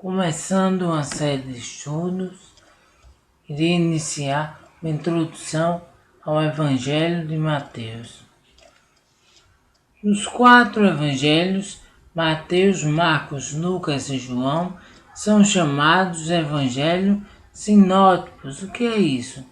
Começando uma série de estudos, irei iniciar uma introdução ao Evangelho de Mateus. Nos 4 evangelhos, Mateus, Marcos, Lucas e João, são chamados evangelhos sinóticos. O que é isso?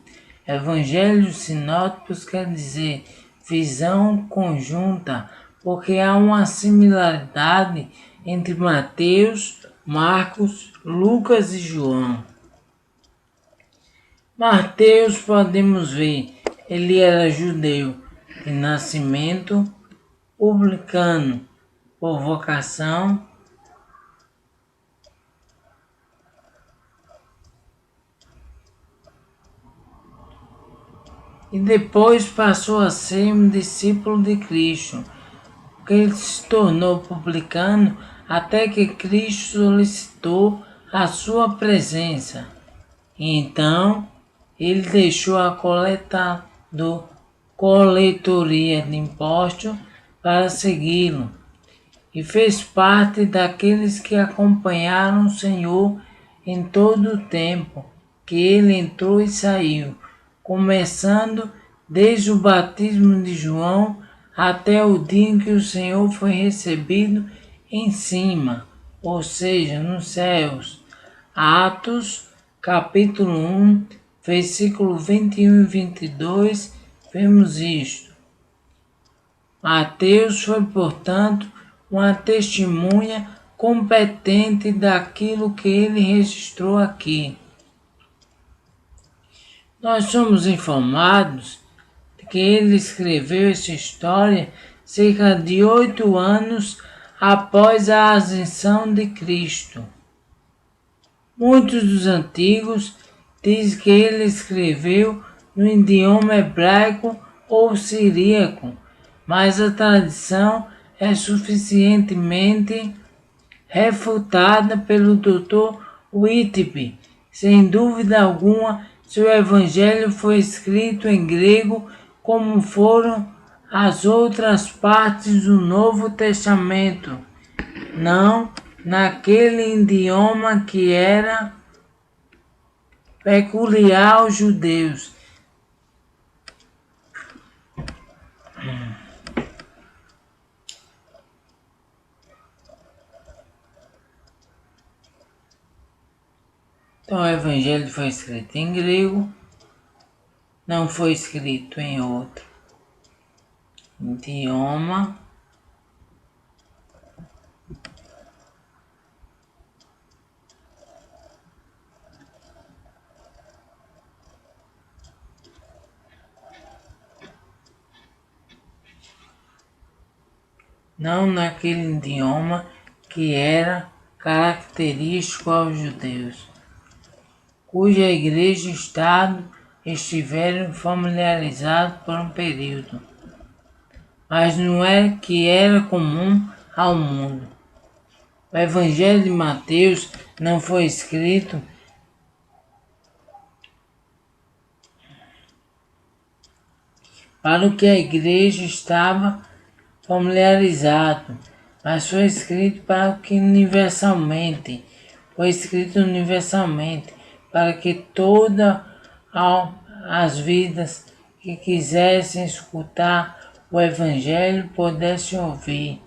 Evangelhos sinóticos quer dizer visão conjunta, porque há uma similaridade entre Mateus, Marcos, Lucas e João. Mateus, podemos ver, ele era judeu de nascimento, publicano por vocação, e depois passou a ser um discípulo de Cristo, porque ele se tornou publicano até que Cristo solicitou a sua presença. E então ele deixou a coletoria de impostos para segui-lo e fez parte daqueles que acompanharam o Senhor em todo o tempo que ele entrou e saiu, começando desde o batismo de João até o dia em que o Senhor foi recebido em cima, ou seja, nos céus. Atos, capítulo 1, versículo 21 e 22, vemos isto. Mateus foi, portanto, uma testemunha competente daquilo que ele registrou aqui. Nós somos informados de que ele escreveu essa história cerca de 8 anos após a ascensão de Cristo. Muitos dos antigos dizem que ele escreveu no idioma hebraico ou siríaco, mas a tradição é suficientemente refutada pelo Dr. Whitby. Sem dúvida alguma, seu evangelho foi escrito em grego, como foram as outras partes do Novo Testamento, não naquele idioma que era peculiar aos judeus. Então o evangelho foi escrito em grego, não foi escrito em outro idioma. Não naquele idioma que era característico aos judeus, cuja igreja e Estado estiveram familiarizados por um período, mas não é que era comum ao mundo. O Evangelho de Mateus não foi escrito para o que a igreja estava familiarizado, mas foi escrito para o que universalmente, para que todas as vidas que quisessem escutar o Evangelho pudessem ouvir,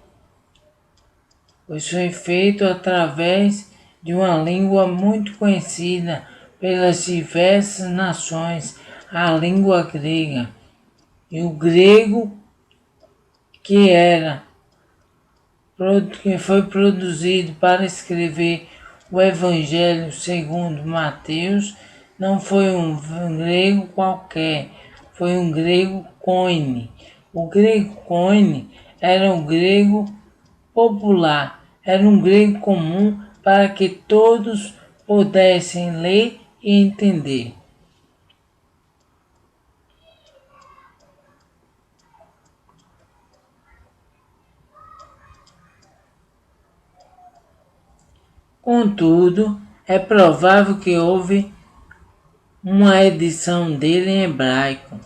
pois foi feito através de uma língua muito conhecida pelas diversas nações, a língua grega. E o grego que foi produzido para escrever o Evangelho segundo Mateus não foi um grego qualquer, foi um grego koine. O grego koine era um grego popular, era um grego comum para que todos pudessem ler e entender. Contudo, é provável que houve uma edição dele em hebraico,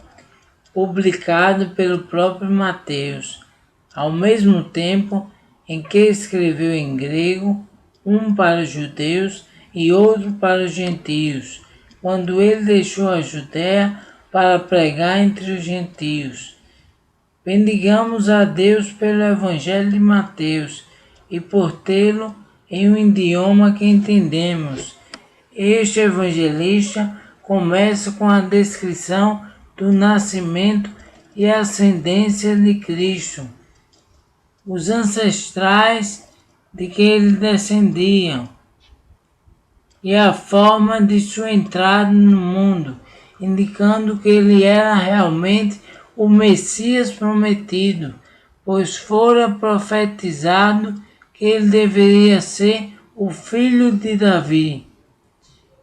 publicada pelo próprio Mateus, ao mesmo tempo em que escreveu em grego um para os judeus e outro para os gentios, quando ele deixou a Judéia para pregar entre os gentios. Bendigamos a Deus pelo Evangelho de Mateus e por tê-lo em um idioma que entendemos. Este evangelista começa com a descrição do nascimento e ascendência de Cristo, os ancestrais de que ele descendiam e a forma de sua entrada no mundo, indicando que ele era realmente o Messias prometido, pois fora profetizado que ele deveria ser o filho de Davi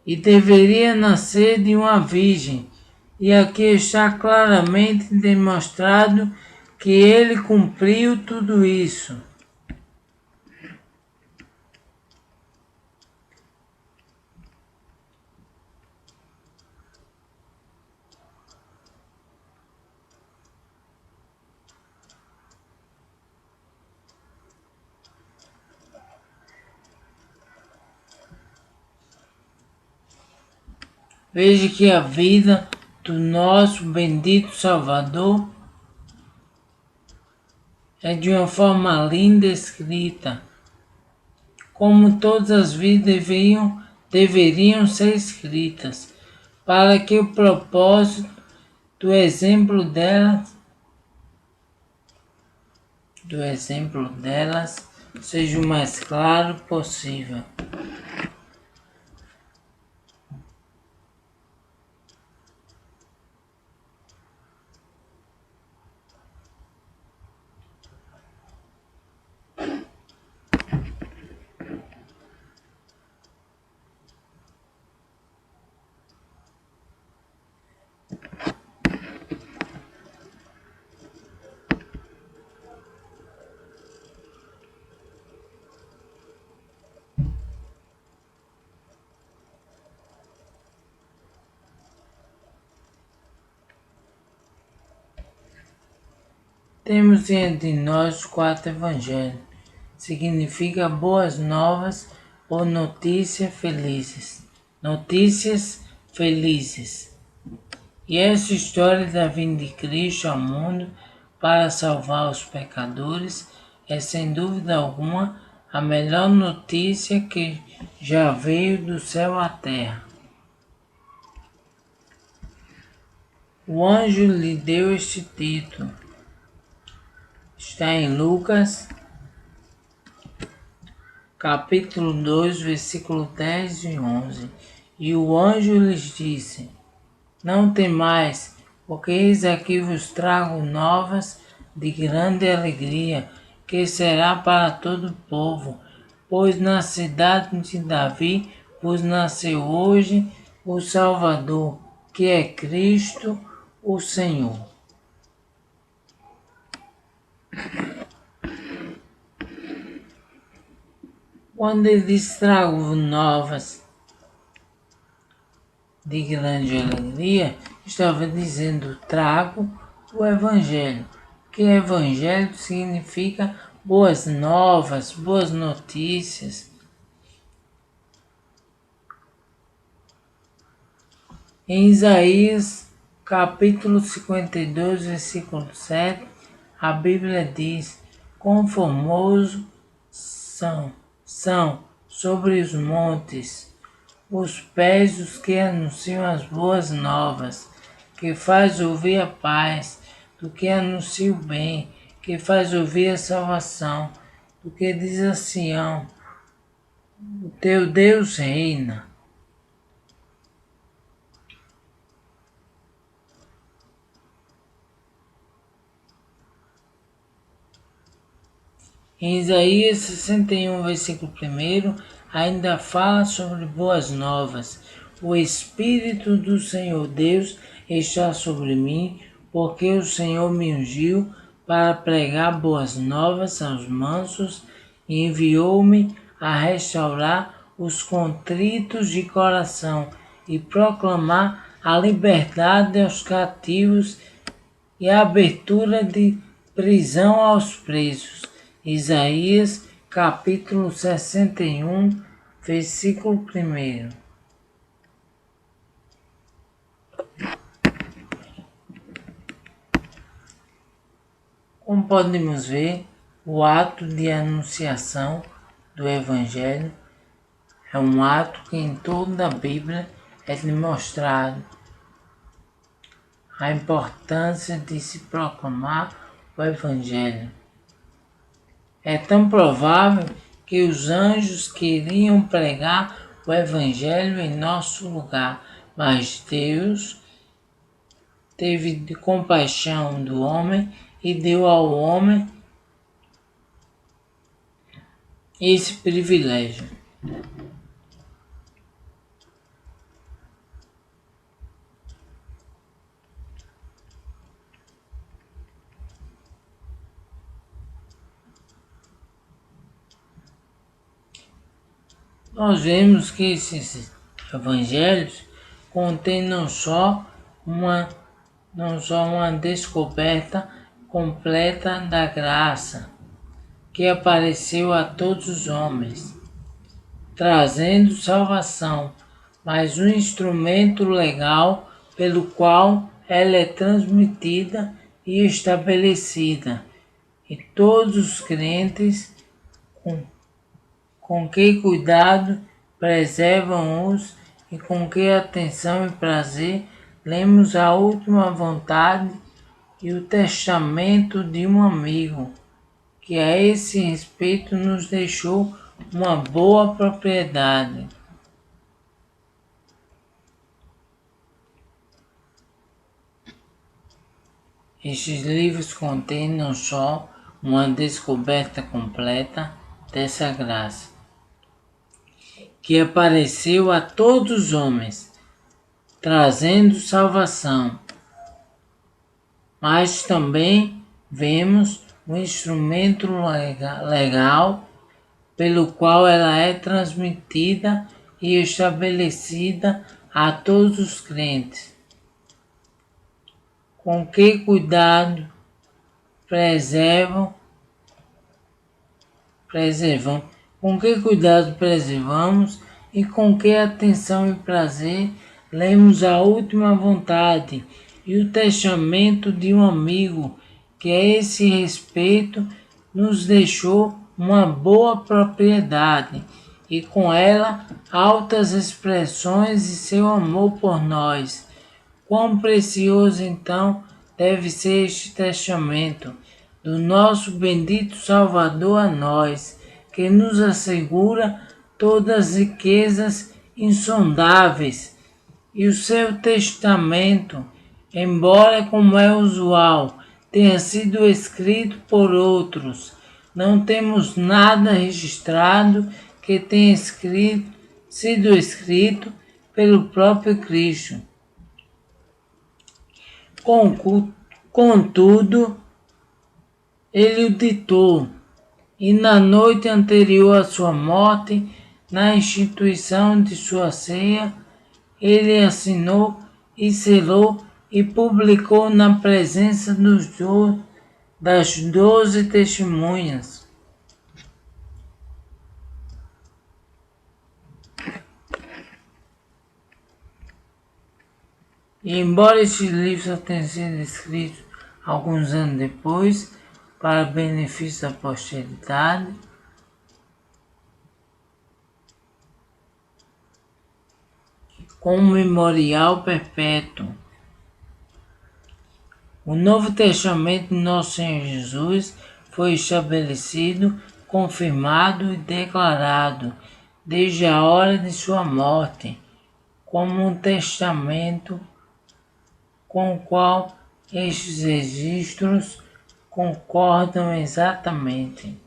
e deveria nascer de uma virgem. E aqui está claramente demonstrado que ele cumpriu tudo isso. Veja que a vida do nosso bendito Salvador é de uma forma linda escrita, como todas as vidas deveriam ser escritas, para que o propósito do exemplo delas seja o mais claro possível. Temos diante de nós 4 evangelhos. Significa boas novas ou notícias felizes. Notícias felizes. E essa história da vinda de Cristo ao mundo para salvar os pecadores é sem dúvida alguma a melhor notícia que já veio do céu à terra. O anjo lhe deu este título. Está em Lucas, capítulo 2, versículo 10 e 11. E o anjo lhes disse: Não temais, porque eis aqui vos trago novas de grande alegria, que será para todo o povo, pois na cidade de Davi vos nasceu hoje o Salvador, que é Cristo o Senhor. Quando ele diz trago novas de grande alegria, estava dizendo trago o Evangelho, que Evangelho significa boas novas, boas notícias. Em Isaías, capítulo 52, versículo 7, a Bíblia diz: Quão formoso são sobre os montes os pés dos que anunciam as boas novas, que faz ouvir a paz, do que anuncia o bem, que faz ouvir a salvação, do que diz a Sião: o teu Deus reina. Em Isaías 61, versículo 1, ainda fala sobre boas novas. O Espírito do Senhor Deus está sobre mim, porque o Senhor me ungiu para pregar boas novas aos mansos e enviou-me a restaurar os contritos de coração e proclamar a liberdade aos cativos e a abertura de prisão aos presos. Isaías, capítulo 61, versículo 1. Como podemos ver, o ato de anunciação do Evangelho é um ato que em toda a Bíblia é demonstrado a importância de se proclamar o Evangelho. É tão provável que os anjos queriam pregar o Evangelho em nosso lugar, mas Deus teve de compaixão do homem e deu ao homem esse privilégio. Nós vemos que esses evangelhos contêm não só uma descoberta completa da graça que apareceu a todos os homens, trazendo salvação, mas um instrumento legal pelo qual ela é transmitida e estabelecida, e todos os crentes com que cuidado preservam-os e com que atenção e prazer lemos a última vontade e o testamento de um amigo, que a esse respeito nos deixou uma boa propriedade. Estes livros contêm não só uma descoberta completa dessa graça, que apareceu a todos os homens, trazendo salvação, mas também vemos um instrumento legal pelo qual ela é transmitida e estabelecida a todos os crentes. Com que cuidado com que cuidado preservamos e com que atenção e prazer lemos a última vontade e o testamento de um amigo, que a esse respeito nos deixou uma boa propriedade e com ela altas expressões de seu amor por nós. Quão precioso então deve ser este testamento do nosso bendito Salvador a nós, que nos assegura todas as riquezas insondáveis. E o seu testamento, embora como é usual, tenha sido escrito por outros, não temos nada registrado que tenha sido escrito pelo próprio Cristo. Contudo, ele o ditou, e na noite anterior à sua morte, na instituição de sua ceia, ele assinou e selou e publicou na presença das 12 testemunhas. E embora este livro tenha sido escrito alguns anos depois, para benefício da posteridade, com um memorial perpétuo. O Novo Testamento de Nosso Senhor Jesus foi estabelecido, confirmado e declarado desde a hora de sua morte, como um testamento com o qual estes registros concordam exatamente.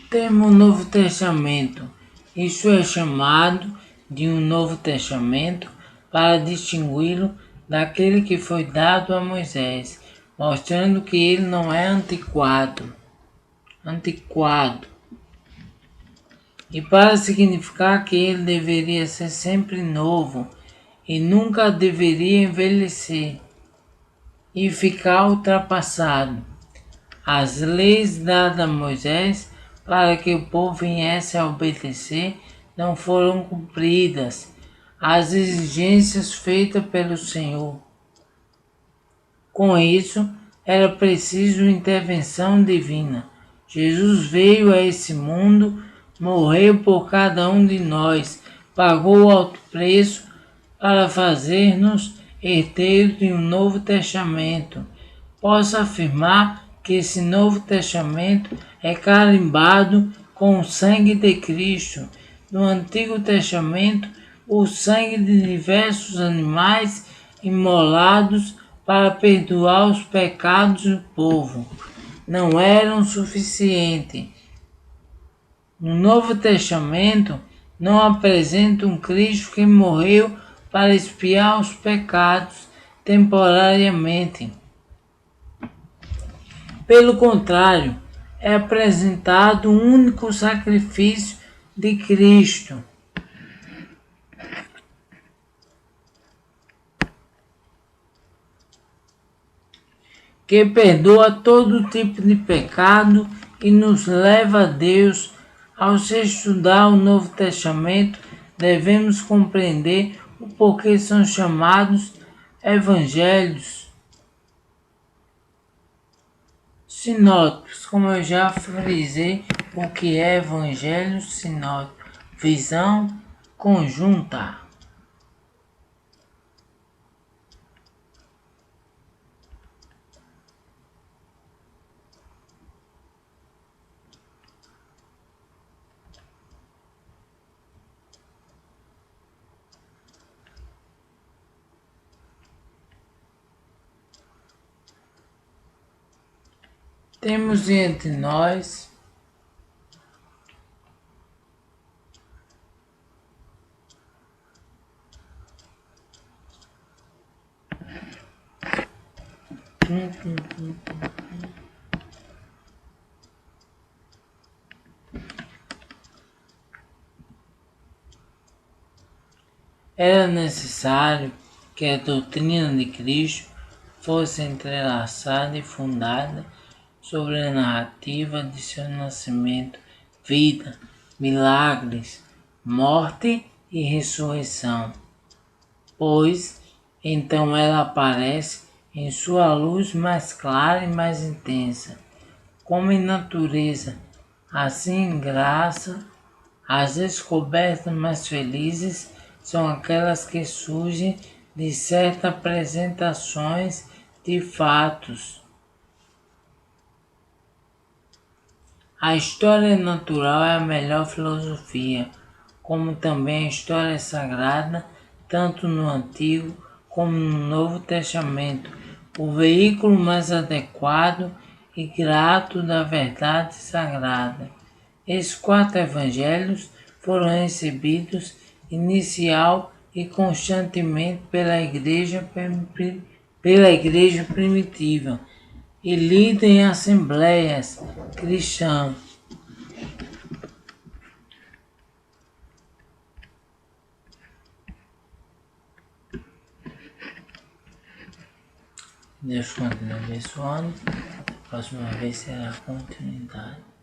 Termo Novo Testamento. Isso é chamado de um Novo Testamento para distingui-lo daquele que foi dado a Moisés, mostrando que ele não é antiquado. E para significar que ele deveria ser sempre novo e nunca deveria envelhecer e ficar ultrapassado. As leis dadas a Moisés para que o povo viesse a obedecer não foram cumpridas. As exigências feitas pelo Senhor. Com isso, era preciso intervenção divina. Jesus veio a esse mundo, morreu por cada um de nós, pagou alto preço para fazer-nos herdeiros de um novo testamento. Posso afirmar que esse novo testamento é carimbado com o sangue de Cristo. No Antigo Testamento, o sangue de diversos animais imolados para perdoar os pecados do povo não eram suficientes. No Novo Testamento não apresenta um Cristo que morreu para expiar os pecados temporariamente. Pelo contrário, é apresentado um único sacrifício de Cristo, que perdoa todo tipo de pecado e nos leva a Deus. Ao se estudar o Novo Testamento, devemos compreender o porquê são chamados evangelhos sinóticos. Como eu já frisei, o que é evangelho sinótico? Visão conjunta. Temos diante de nós era necessário que a doutrina de Cristo fosse entrelaçada e fundada sobre a narrativa de seu nascimento, vida, milagres, morte e ressurreição, pois então ela aparece em sua luz mais clara e mais intensa, como em natureza, assim em graça. As descobertas mais felizes são aquelas que surgem de certas apresentações de fatos. A história natural é a melhor filosofia, como também a história sagrada, tanto no Antigo como no Novo Testamento, o veículo mais adequado e grato da verdade sagrada. Esses 4 evangelhos foram recebidos inicial e constantemente pela igreja primitiva e lidos em assembleias cristãs. Deus continue abençoando. A próxima vez será a continuidade.